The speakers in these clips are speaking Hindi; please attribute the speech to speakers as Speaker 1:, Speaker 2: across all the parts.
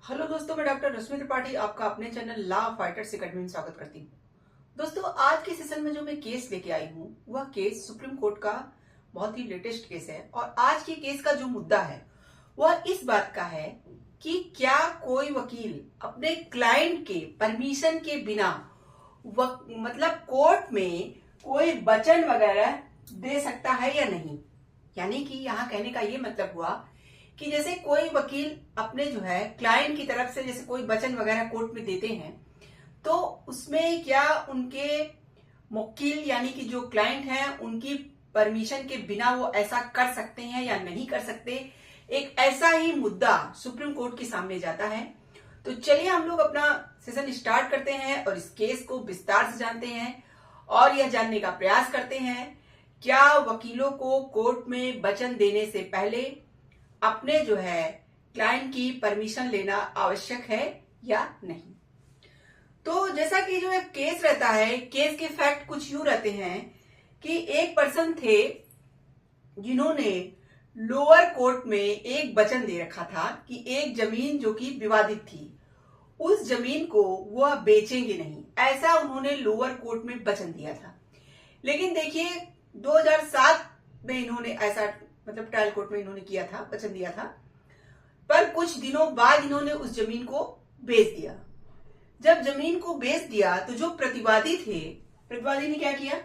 Speaker 1: हेलो दोस्तों, मैं डॉक्टर रश्मि त्रिपाठी आपका अपने चैनल लॉ फाइटर्स अकेडमी में स्वागत करती हूँ। दोस्तों, आज के सेशन में जो मैं केस लेके आई हूँ वह केस सुप्रीम कोर्ट का बहुत ही लेटेस्ट केस है। और आज के केस का जो मुद्दा है वह इस बात का है कि क्या कोई वकील अपने क्लाइंट के परमिशन के बिना मतलब कोर्ट में कोई वचन वगैरह दे सकता है या नहीं। यानी कि यहाँ कहने का ये मतलब हुआ कि जैसे कोई वकील अपने जो है क्लाइंट की तरफ से जैसे कोई वचन वगैरह कोर्ट में देते हैं तो उसमें क्या उनके वकील यानी कि जो क्लाइंट हैं उनकी परमिशन के बिना वो ऐसा कर सकते हैं या नहीं कर सकते, एक ऐसा ही मुद्दा सुप्रीम कोर्ट के सामने जाता है। तो चलिए हम लोग अपना सेशन स्टार्ट करते हैं और इस केस को विस्तार से जानते हैं और यह जानने का प्रयास करते हैं क्या वकीलों को कोर्ट में वचन देने से पहले अपने जो है क्लाइंट की परमिशन लेना आवश्यक है या नहीं। तो जैसा कि जो एक केस रहता है, केस के फैक्ट कुछ यूं रहते हैं कि एक पर्सन थे जिन्होंने लोअर कोर्ट में एक वचन दे रखा था कि एक जमीन जो कि विवादित थी उस जमीन को वह बेचेंगे नहीं, ऐसा उन्होंने लोअर कोर्ट में वचन दिया था। लेकिन देखिए 2007 में इन्होंने ऐसा मतलब ट्रायल कोर्ट में इन्होंने किया था, वचन दिया था, पर कुछ दिनों बाद इन्होंने उस जमीन को बेच दिया। जब जमीन को बेच दिया तो जो प्रतिवादी थे, प्रतिवादी ने क्या किया,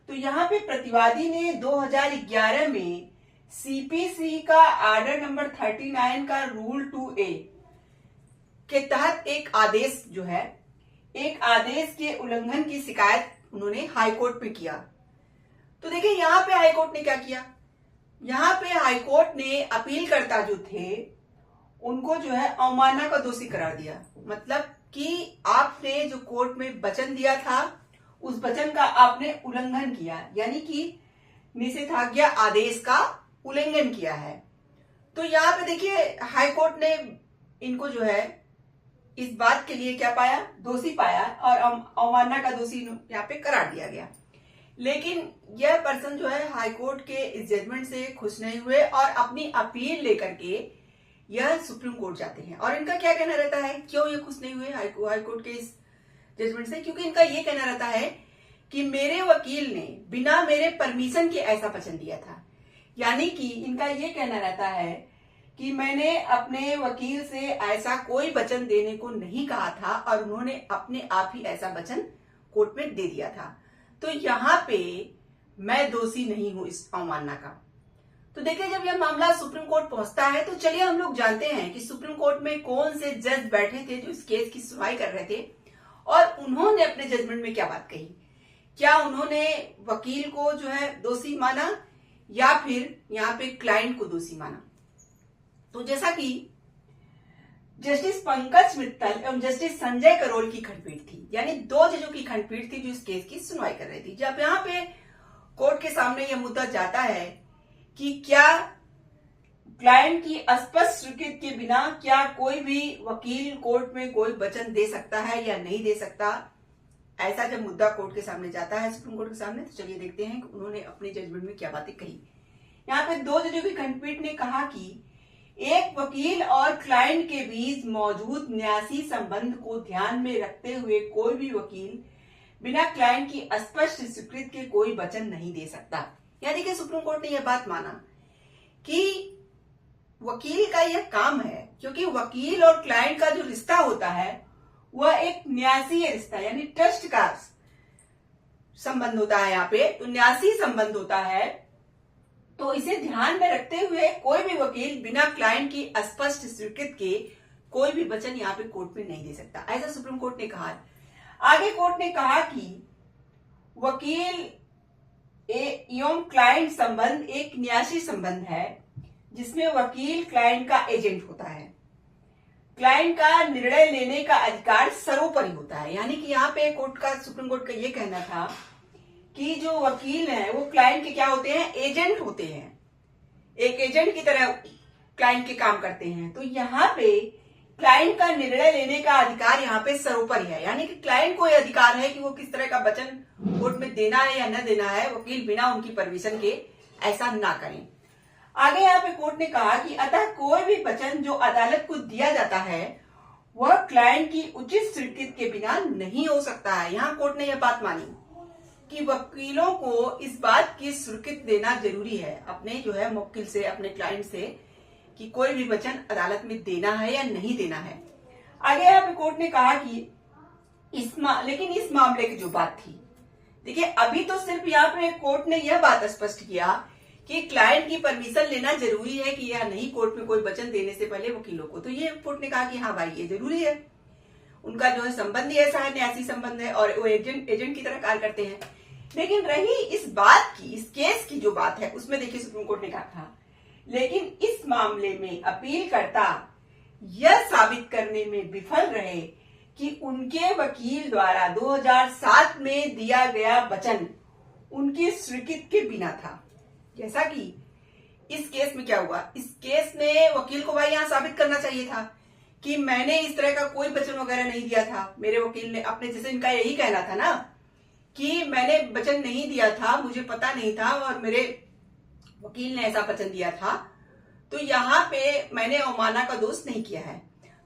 Speaker 1: तो यहाँ पे प्रतिवादी ने 2011 में सीपीसी का आर्डर नंबर 39 का रूल 2A के तहत एक आदेश जो है, एक आदेश के उल्लंघन की शिकायत उन्होंने हाईकोर्ट में किया। तो देखिए यहाँ पे हाईकोर्ट ने क्या किया, यहाँ पे हाईकोर्ट ने अपीलकर्ता जो थे उनको जो है अवमानना का दोषी करार दिया। मतलब कि आपने जो कोर्ट में वचन दिया था उस वचन का आपने उल्लंघन किया, यानी कि निषेधाज्ञा आदेश का उल्लंघन किया है। तो यहाँ पे देखिए हाईकोर्ट ने इनको जो है इस बात के लिए क्या पाया, दोषी पाया और अवमानना का दोषी यहाँ पे करार दिया गया। लेकिन यह पर्सन जो है हाईकोर्ट के इस जजमेंट से खुश नहीं हुए और अपनी अपील लेकर के यह सुप्रीम कोर्ट जाते हैं। और इनका क्या कहना रहता है, क्यों ये खुश नहीं हुए हाईकोर्ट के इस जजमेंट से, क्योंकि इनका ये कहना रहता है कि मेरे वकील ने बिना मेरे परमिशन के ऐसा वचन दिया था। यानी कि इनका ये कहना रहता है कि मैंने अपने वकील से ऐसा कोई वचन देने को नहीं कहा था और उन्होंने अपने आप ही ऐसा वचन कोर्ट में दे दिया था। तो यहाँ पे मैं दोषी नहीं हूं इस अवमानना का। तो देखिए जब यह मामला सुप्रीम कोर्ट पहुंचता है तो चलिए हम लोग जानते हैं कि सुप्रीम कोर्ट में कौन से जज बैठे थे जो इस केस की सुनवाई कर रहे थे और उन्होंने अपने जजमेंट में क्या बात कही। क्या उन्होंने वकील को जो है दोषी माना या फिर यहाँ पे क्लाइंट को दोषी माना। तो जैसा कि जस्टिस पंकज मित्तल एवं जस्टिस संजय करोल की खंडपीठ थी, यानी दो जजों की खंडपीठ थी जो इस केस की सुनवाई कर रही थी। जब यहाँ पे कोर्ट के सामने यह मुद्दा जाता है कि क्या क्लाइंट की स्पष्ट स्वीकृति के बिना क्या कोई भी वकील कोर्ट में कोई वचन दे सकता है या नहीं दे सकता, ऐसा जब मुद्दा कोर्ट के सामने जाता है सुप्रीम कोर्ट के सामने, तो चलिए देखते हैं कि उन्होंने अपने जजमेंट में क्या बातें कही। यहाँ पे दो जजों की खंडपीठ ने कहा कि एक वकील और क्लाइंट के बीच मौजूद न्यासी संबंध को ध्यान में रखते हुए कोई भी वकील बिना क्लाइंट की स्पष्ट स्वीकृति के कोई वचन नहीं दे सकता। यानी कि सुप्रीम कोर्ट ने यह बात माना कि वकील का यह काम है, क्योंकि वकील और क्लाइंट का जो रिश्ता होता है वह एक न्यासी रिश्ता यानी ट्रस्ट का संबंध होता है। यहाँ पे तो न्यासी संबंध होता है, तो इसे ध्यान में रखते हुए कोई भी वकील बिना क्लाइंट की स्पष्ट स्वीकृति के कोई भी वचन यहाँ पे कोर्ट में नहीं दे सकता, ऐसा सुप्रीम कोर्ट ने कहा। आगे कोर्ट ने कहा कि वकील एवं क्लाइंट संबंध एक न्यासी संबंध है जिसमें वकील क्लाइंट का एजेंट होता है। क्लाइंट का निर्णय लेने का अधिकार सर्वोपरि होता है। यानी कि यहाँ पे सुप्रीम कोर्ट का ये कहना था कि जो वकील हैं वो क्लाइंट के क्या होते हैं, एजेंट होते हैं, एक एजेंट की तरह क्लाइंट के काम करते हैं। तो यहाँ पे क्लाइंट का निर्णय लेने का अधिकार यहाँ पे सर्वोपरि है, यानी कि क्लाइंट को यह अधिकार है कि वो किस तरह का वचन कोर्ट में देना है या न देना है, वकील बिना उनकी परमिशन के ऐसा ना करें। आगे यहाँ पे कोर्ट ने कहा कि अतः कोई भी वचन जो अदालत को दिया जाता है वह क्लाइंट की उचित स्वीकृति के बिना नहीं हो सकता है। यहाँ कोर्ट ने यह बात मानी कि वकीलों को इस बात की स्वीकृति देना जरूरी है अपने जो है मुवक्किल से, अपने क्लाइंट से, कि कोई भी वचन अदालत में देना है या नहीं देना है। आगे यहाँ पे कोर्ट ने कहा कि लेकिन इस मामले की जो बात थी, देखिए अभी तो सिर्फ यहाँ पे कोर्ट ने यह बात स्पष्ट किया कि क्लाइंट की परमिशन लेना जरूरी है कि या नहीं कोर्ट में कोई वचन देने से पहले वकीलों को, तो ये कोर्ट ने कहा कि हाँ भाई ये जरूरी है। उनका जो है संबंध ही ऐसा है, न्यासी संबंध है और वो एजेंट की तरह कार्य करते हैं। लेकिन रही इस बात की, इस केस की जो बात है, उसमें देखिए सुप्रीम कोर्ट ने कहा था लेकिन इस मामले में अपीलकर्ता यह साबित करने में विफल रहे कि उनके वकील द्वारा 2007 में दिया गया वचन उनकी स्वीकृति के बिना था। जैसा कि इस केस में क्या हुआ, इस केस में वकील को भाई यहां साबित करना चाहिए था कि मैंने इस तरह का कोई वचन वगैरह नहीं दिया था। मेरे वकील ने अपने, जैसे इनका यही कहना था ना कि मैंने वचन नहीं दिया था, मुझे पता नहीं था और मेरे वकील ने ऐसा वचन दिया था, तो यहाँ पे मैंने अवमानना का दोष नहीं किया है।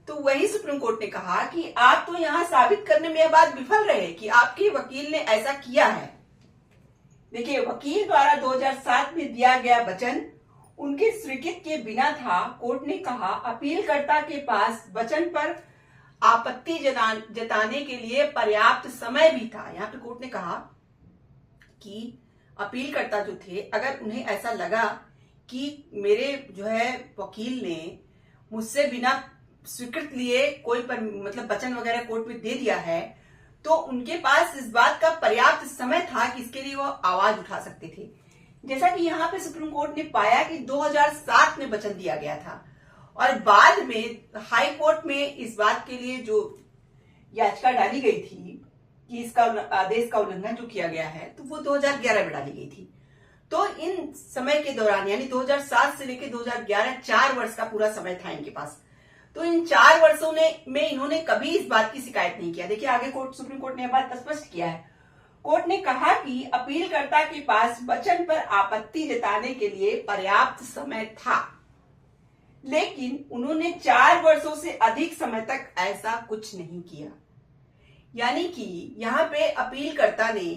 Speaker 1: तो वही सुप्रीम कोर्ट ने कहा कि आप तो यहाँ साबित करने में यह बात विफल रहे कि आपके वकील ने ऐसा किया है। देखिए वकील द्वारा 2007 में दिया गया वचन उनकी स्वीकृति के बिना था। कोर्ट ने कहा अपीलकर्ता के पास वचन पर आपत्ति जताने के लिए पर्याप्त समय भी था। यहाँ पे कोर्ट ने कहा कि अपीलकर्ता जो थे, अगर उन्हें ऐसा लगा कि मेरे जो है वकील ने मुझसे बिना स्वीकृति लिए कोई मतलब वचन वगैरह कोर्ट में दे दिया है, तो उनके पास इस बात का पर्याप्त समय था कि इसके लिए वो आवाज उठा सकते थे। जैसा कि यहाँ पे सुप्रीम कोर्ट ने पाया कि 2007 में वचन दिया गया था और बाद में हाई कोर्ट में इस बात के लिए जो याचिका डाली गई थी कि इसका आदेश का उल्लंघन जो किया गया है, तो वो 2011 में डाली गई थी। तो इन समय के दौरान यानी 2007 से लेकर 2011 4 वर्ष का पूरा समय था इनके पास। तो इन 4 वर्षों में इन्होंने कभी इस बात की शिकायत नहीं किया। देखिए आगे सुप्रीम कोर्ट ने यह बात स्पष्ट किया है। कोर्ट ने कहा कि अपीलकर्ता के पास वचन पर आपत्ति जताने के लिए पर्याप्त समय था, लेकिन उन्होंने 4 वर्षों से अधिक समय तक ऐसा कुछ नहीं किया। यानी कि यहाँ पे अपीलकर्ता ने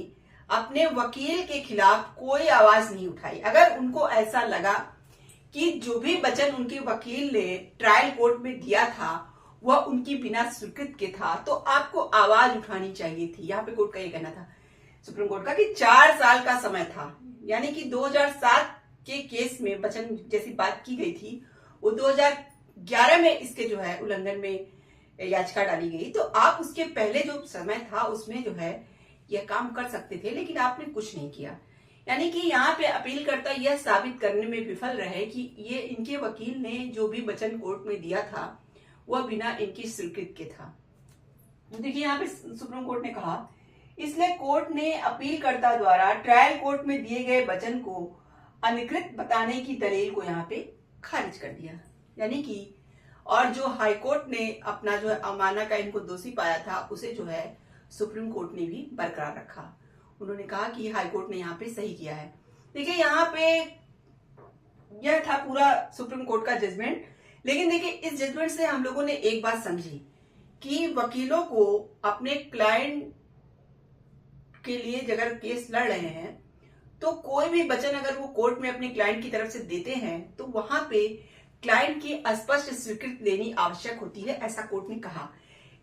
Speaker 1: अपने वकील के खिलाफ कोई आवाज नहीं उठाई। अगर उनको ऐसा लगा कि जो भी वचन उनके वकील ने ट्रायल कोर्ट में दिया था वह उनकी बिना स्वीकृति के था, तो आपको आवाज उठानी चाहिए थी। यहाँ पे कोर्ट का ये कहना था, सुप्रीम कोर्ट का, कि 4 साल का समय था। यानी कि 2007 के केस में वचन जैसी बात की गई थी वो 2011 में इसके जो है उल्लंघन में याचिका डाली गई। तो आप उसके पहले जो समय था उसमें जो है यह काम कर सकते थे, लेकिन आपने कुछ नहीं किया। यानी कि यहाँ पे अपीलकर्ता यह साबित करने में विफल रहे कि ये इनके वकील ने जो भी वचन कोर्ट में दिया था वह बिना इनकी स्वीकृति के था। देखिए यहाँ पे सुप्रीम कोर्ट ने कहा इसलिए कोर्ट ने अपीलकर्ता द्वारा ट्रायल कोर्ट में दिए गए वचन को अधिकृत बताने की दलील को यहाँ पे खारिज कर दिया। यानी कि और जो हाईकोर्ट ने अपना जो है अवमानना का इनको दोषी पाया था उसे जो है सुप्रीम कोर्ट ने भी बरकरार रखा। उन्होंने कहा कि हाईकोर्ट ने यहाँ पे सही किया है। देखिए यहाँ पे यह था पूरा सुप्रीम कोर्ट का जजमेंट। लेकिन देखिए इस जजमेंट से हम लोगों ने एक बात समझी कि वकीलों को अपने क्लाइंट के लिए अगर केस लड़ रहे हैं तो कोई भी वचन अगर वो कोर्ट में अपने क्लाइंट की तरफ से देते हैं तो वहां पे क्लाइंट की स्पष्ट स्वीकृति लेनी आवश्यक होती है, ऐसा कोर्ट ने कहा।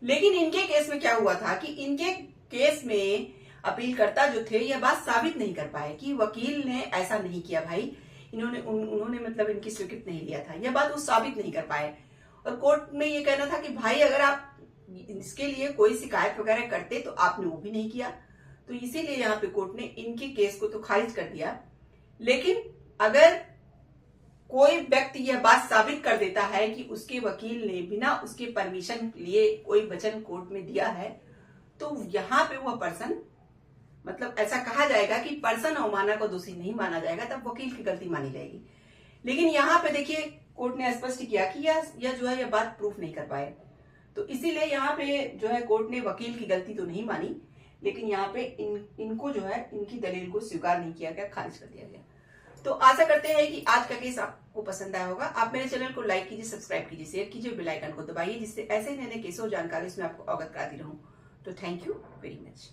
Speaker 1: लेकिन इनके केस में क्या हुआ था कि इनके केस में अपीलकर्ता जो थे यह बात साबित नहीं कर पाए कि वकील ने ऐसा नहीं किया भाई, उन्होंने मतलब इनकी स्वीकृति नहीं लिया था, यह बात वो साबित नहीं कर पाए। और कोर्ट में ये कहना था कि भाई अगर आप इसके लिए कोई शिकायत वगैरह करते तो आपने वो भी नहीं किया, तो इसीलिए यहाँ पे कोर्ट ने इनके केस को तो खारिज कर दिया। लेकिन अगर कोई व्यक्ति यह बात साबित कर देता है कि उसके वकील ने बिना उसके परमिशन लिए कोई वचन कोर्ट में दिया है, तो यहाँ पे वह पर्सन मतलब ऐसा कहा जाएगा कि पर्सन अवमानना को दोषी नहीं माना जाएगा, तब वकील की गलती मानी जाएगी। लेकिन यहाँ पे देखिए कोर्ट ने स्पष्ट किया कि यह जो है यह बात प्रूफ नहीं कर पाए, तो इसीलिए यहाँ पे जो है कोर्ट ने वकील की गलती तो नहीं मानी, लेकिन यहाँ पे इनको जो है इनकी दलील को स्वीकार नहीं किया गया, खारिज कर दिया गया। तो आशा करते हैं कि आज का केस आपको पसंद आया होगा। आप मेरे चैनल को लाइक कीजिए, सब्सक्राइब कीजिए, शेयर कीजिए, बेल आइकन को दबाइए, जिससे ऐसे ही नए नए केसों और जानकारी इसमें आपको अवगत कराती रहूं। तो थैंक यू वेरी मच।